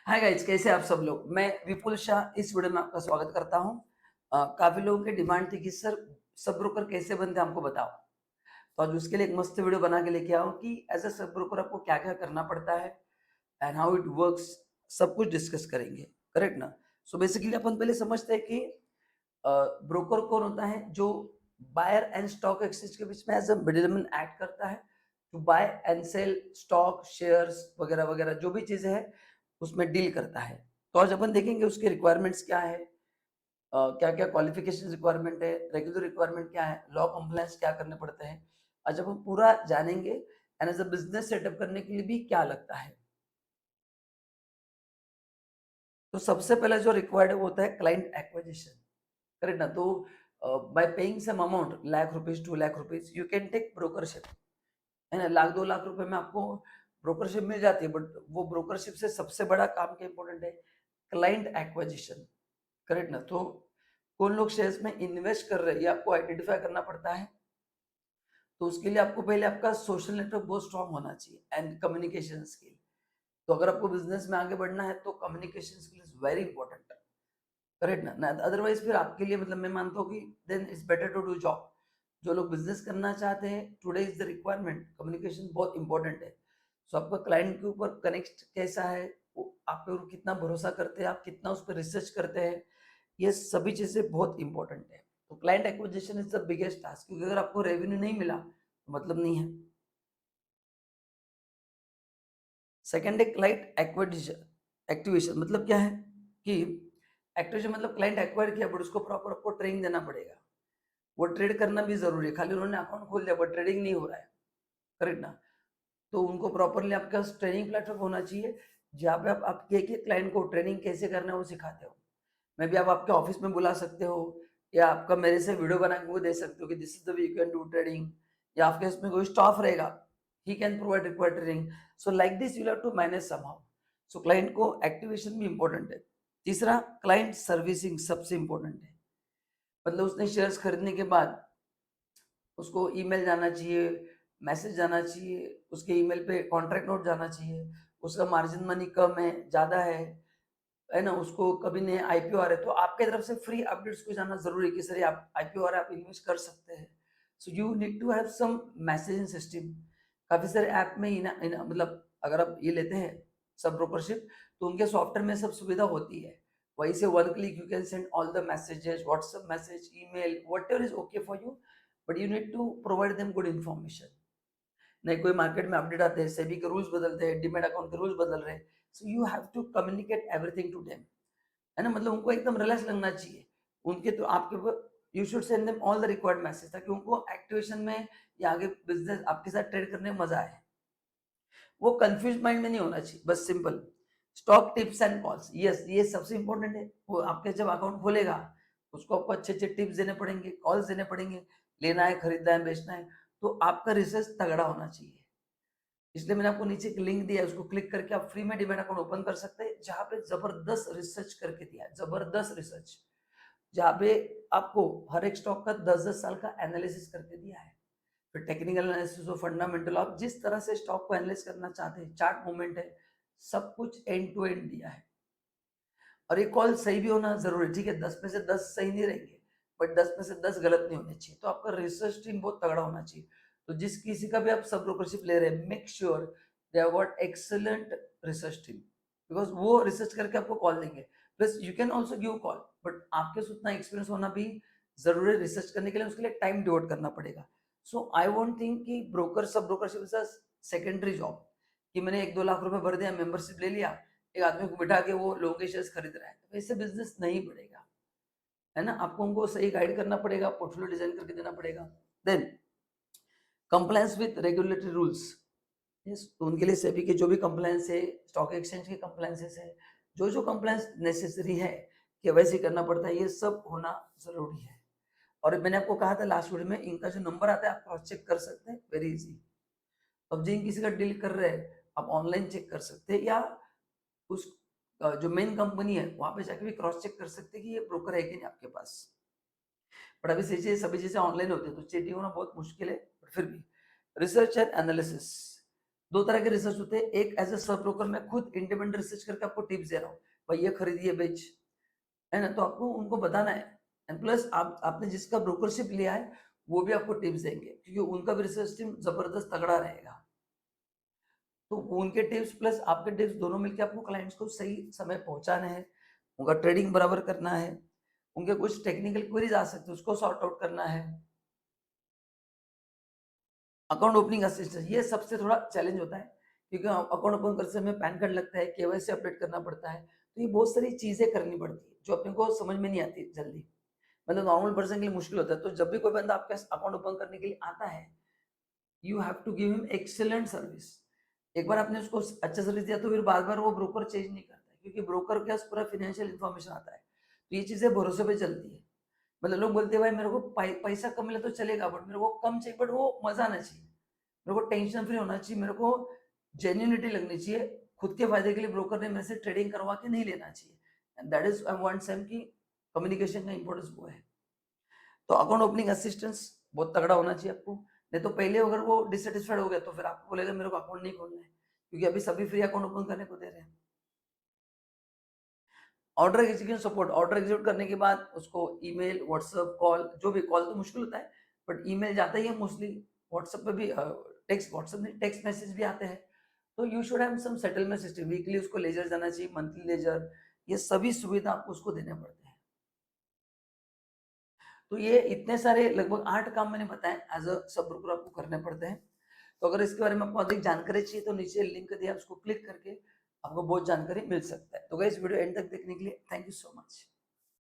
Hi guys, कैसे आप सब लोग। मैं विपुल शाह इस वीडियो में आपका स्वागत करता हूं। काफी लोगों की डिमांड थी कि सर सब ब्रोकर कैसे बनते हैं, हमको बताओ। तो आज उसके लिए एक मस्त वीडियो बना के लेके आओ कि एज अ सब ब्रोकर आपको क्या क्या करना पड़ता है एंड हाउ इट वर्क्स। सब कुछ डिस्कस करेंगे, करेक्ट ना। सो बेसिकली अपन पहले समझते हैं कि ब्रोकर कौन होता है, जो बायर एंड स्टॉक एक्सचेंज के बीच में एज अ मिडिलमैन एक्ट करता है, जो buy and sell stock shares वगैरह वगैरह जो भी चीजें हैं उसमें डील करता है। तो आज अपन देखेंगे उसके रिक्वायरमेंट्स क्या है, क्या क्या क्वालिफिकेशन रिक्वायरमेंट है, रेगुलर रिक्वायरमेंट क्या है, लॉ कंप्लायंस क्या करने पड़ते हैं। आज अपन पूरा जानेंगे and as a business setup करने के लिए भी क्या लगता है। तो सबसे पहला जो रिक्वायर्ड है वो होता है क्लाइंट एक्विजिशन, करेक्ट ना। तो by paying some amount, lakh rupees 2 lakh rupees, you can take brokerage, है ना। 1 लाख 2 लाख रुपए में आपको ब्रोकरशिप मिल जाती है, बट वो ब्रोकरशिप से सबसे बड़ा काम क्या इंपॉर्टेंट है, क्लाइंट एक्विजिशन, करेक्ट ना। तो कौन लोग शेयर्स में इन्वेस्ट कर रहे हैं ये आपको आइडेंटिफाई करना पड़ता है। तो उसके लिए आपको पहले आपका सोशल नेटवर्क बहुत स्ट्रांग होना चाहिए एंड कम्युनिकेशन स्किल। तो अगर आपको बिजनेस में आगे बढ़ना है तो communication skill is very important, correct ना। अदरवाइज फिर आपके लिए मतलब मैं मानता हूँ कि then it's better to do job. जो लोग बिजनेस करना चाहते हैं, today is the requirement, communication बहुत इंपॉर्टेंट है। सो आपका क्लाइंट के ऊपर कनेक्ट कैसा है, वो आप पे वो कितना भरोसा करते हैं, आप कितना उस पर रिसर्च करते हैं, ये सभी चीजें बहुत इंपॉर्टेंट है। तो client acquisition is the biggest task, क्योंकि अगर आपको रेवेन्यू नहीं मिला तो मतलब नहीं है। सेकंड है क्लाइंट एक्विजिशन, एक्टिवेशन मतलब क्या है कि एक्टिवेशन मतलब क्लाइंट एक्वायर किया बट उसको प्रॉपर आपको ट्रेनिंग देना पड़ेगा। वो ट्रेड करना भी जरूरी है, खाली उन्होंने अकाउंट खोल दिया बट ट्रेडिंग नहीं हो रहा है, करेक्ट ना। तो उनको प्रॉपरली आपका ट्रेनिंग प्लेटफॉर्म होना चाहिए, जहाँ पे आप आपके एक एक क्लाइंट को ट्रेनिंग कैसे करना है वो सिखाते हो। मे बी आप आपके ऑफिस में बुला सकते हो, या आपका मेरे से वीडियो बना के वो दे सकते हो कि this is the way you can do trading, या आपके इसमें कोई स्टाफ रहेगा, he can provide required training. So like this you have to manage somehow. So client को एक्टिवेशन भी इंपॉर्टेंट है। तीसरा क्लाइंट सर्विसिंग सबसे इंपॉर्टेंट है। मतलब उसने शेयर्स खरीदने के बाद उसको ईमेल जाना चाहिए, मैसेज जाना चाहिए, उसके ईमेल पे कॉन्ट्रैक्ट नोट जाना चाहिए, उसका मार्जिन मनी कम है ज़्यादा है ना। उसको कभी नए आईपीओ आ रहे तो आपके तरफ से फ्री अपडेट्स को जाना जरूरी है कि सर आप आईपीओ आ रहा है, आप इन्वेस्ट कर सकते हैं। So you need to have some messaging system. काफी सारे ऐप में मतलब अगर आप ये लेते हैं सब ब्रोकरशिप, तो उनके सॉफ्टवेयर में सब सुविधा होती है। वहीं से 1 click you can send all the messages, WhatsApp message, email, whatever is okay for you, but you need to provide them good information. नहीं, कोई मार्केट में अपडेट आते हैं, सेबी के रूल्स बदलते हैं, डीमैट अकाउंट के रूल्स बदल रहे हैं, so you have to communicate everything to them, है ना। मतलब उनको एकदम रिलैक्स लगना चाहिए। उनके तो आपके ऊपर you should send them all the required message, ताकि उनको एक्टिवेशन में या आगे बिजनेस आपके साथ ट्रेड करने में मजा आए। वो कंफ्यूज माइंड में नहीं होना चाहिए, बस simple stock tips and calls, yes ये सबसे इंपॉर्टेंट है। वो आपके जब अकाउंट खोलेगा उसको आपको अच्छे अच्छे टिप्स देने पड़ेंगे, कॉल्स देने पड़ेंगे, लेना है, खरीदना है, बेचना है। तो आपका रिसर्च तगड़ा होना चाहिए। इसलिए मैंने आपको नीचे एक लिंक दिया है, उसको क्लिक करके आप फ्री में डीमैट अकाउंट ओपन कर सकते हैं, जहां पे जबरदस्त रिसर्च करके दिया है, जबरदस्त रिसर्च, जहाँ पे आपको हर एक स्टॉक का 10-10 साल का एनालिसिस करके दिया है। फिर टेक्निकल एनालिसिस और फंडामेंटल, आप जिस तरह से स्टॉक को एनालिस करना चाहते हैं, चार्ट मूवमेंट है, सब कुछ एंड टू एंड दिया है। और ये कॉल सही भी होना जरूरी है, ठीक है, 10 में से 10 सही नहीं रहेंगे, बट 10 में से 10 गलत नहीं होने चाहिए। तो आपका रिसर्च टीम बहुत तगड़ा होना चाहिए। तो जिस किसी का भी आप सब ब्रोकरशिप ले रहे हैं, make sure they have got excellent research team, because वो रिसर्च करके आपको कॉल देंगे। Plus you can also give call, but आपके से उतना एक्सपीरियंस होना भी जरूरी है। रिसर्च करने के लिए उसके लिए टाइम डिवोट करना पड़ेगा। सो आई वोंट थिंक कि ब्रोकर सब brokership is a secondary job, कि मैंने 1-2 लाख रुपए भर दिया, मेंबरशिप ले लिया, एक आदमी को बिठा के वो लोगों के शेयर्स खरीद रहा है, तो ऐसे बिजनेस नहीं बढ़ेगा, है ना। आपको उनको सही गाइड करना पड़ेगा, पोर्टफोलियो डिजाइन करके देना पड़ेगा। Then compliance with regulatory rules, yes, तो उनके लिए सेबी के जो भी कंप्लायंस है, स्टॉक एक्सचेंज के कंप्लायंसेस है, जो जो कंप्लायंस नेसेसरी है, केवाईसी करना पड़ता है, ये सब होना जरूरी है। और मैंने आपको कहा था लास्ट वीडियो में, इनका जो नंबर आता है आप क्रॉस चेक कर सकते हैं, वेरी इजी। अब जिन किसी का डील कर रहे हैं आप ऑनलाइन चेक कर सकते हैं, या उस जो मेन कंपनी है वहां पे जाके भी क्रॉस चेक कर सकते हैं कि ये ब्रोकर है कि नहीं आपके पास। बट अभी सभी चीजें ऑनलाइन होती है तो चेटिंग होना बहुत मुश्किल है, बट फिर भी रिसर्च एंड एनालिसिस, दो तरह के रिसर्च होते हैं, एक एज अ सब ब्रोकर मैं खुद इंडिपेंडेंट रिसर्च करके आपको टिप्स दे रहा हूँ, भाई ये खरीदिए बेच, है ना, तो आपको उनको बताना है। एंड प्लस आपने जिसका ब्रोकरशिप लिया है वो भी आपको टिप्स देंगे, क्योंकि उनका भी रिसर्च टीम जबरदस्त तगड़ा रहेगा। तो उनके टिप्स प्लस आपके टिप्स दोनों मिलकर आपको क्लाइंट्स को सही समय पहुंचाना है, उनका ट्रेडिंग बराबर करना है, उनके कुछ टेक्निकल क्वेरीज आ सकते हैं उसको सॉर्ट आउट करना है। अकाउंट ओपनिंग असिस्टेंस ये सबसे थोड़ा चैलेंज होता है, क्योंकि अकाउंट ओपन करते समय पैन कार्ड लगता है, केवाईसी अपडेट करना पड़ता है, तो ये बहुत सारी चीजें करनी पड़ती है जो अपने को समझ में नहीं आती जल्दी, मतलब नॉर्मल पर्सन के लिए मुश्किल होता है। तो जब भी कोई बंदा आपके अकाउंट ओपन करने के लिए आता है, you have to give him excellent service. एक बार आपने उसको अच्छा सर्विस दिया तो फिर बार बार वो ब्रोकर चेंज नहीं करता है, क्योंकि ब्रोकर के पास पूरा फाइनेंशियल इन्फॉर्मेशन आता है, तो ये चीजें भरोसे पे चलती है। मतलब लोग बोलते हैं भाई मेरे को पैसा कम मिले तो चलेगा, बट मेरे को कम चाहिए, बट वो मजा आना चाहिए, मेरे को टेंशन फ्री होना चाहिए, मेरे को जेन्युइनिटी लगनी चाहिए, खुद के फायदे के लिए ब्रोकर ने मेरे से ट्रेडिंग करवा के नहीं लेना चाहिए। And that is I want same की कम्युनिकेशन का इंपॉर्टेंस वो है। तो अकाउंट ओपनिंग असिस्टेंस बहुत तगड़ा होना चाहिए आपको, नहीं तो पहले अगर वो डिससेटिस्फाइड हो गया तो फिर आपको बोलेगा मेरे को अकाउंट नहीं खोलना है, क्योंकि अभी सभी फ्री अकाउंट ओपन करने को दे रहे हैं। Order execution support, order execute करने के बाद उसको ईमेल, व्हाट्सएप, कॉल, जो भी, कॉल तो मुश्किल होता है, बट ईमेल जाता ही है मोस्टली, व्हाट्सएप पे भी टेक्स्ट, व्हाट्सएप में टेक्स्ट मैसेज भी आते हैं। तो you should have some settlement system, weekly उसको लेजर जाना चाहिए, मंथली लेजर, ये सभी सुविधा आपको उसको देने पड़ते हैं। तो ये इतने सारे लगभग 8 काम मैंने बताए एज अ सब ब्रोकर आपको करने पड़ते हैं। तो अगर इसके बारे में आपको अधिक जानकारी चाहिए तो नीचे लिंक दिया, उसको क्लिक करके आपको बहुत जानकारी मिल सकता है। तो गाइस वीडियो एंड तक देखने के लिए थैंक यू सो मच।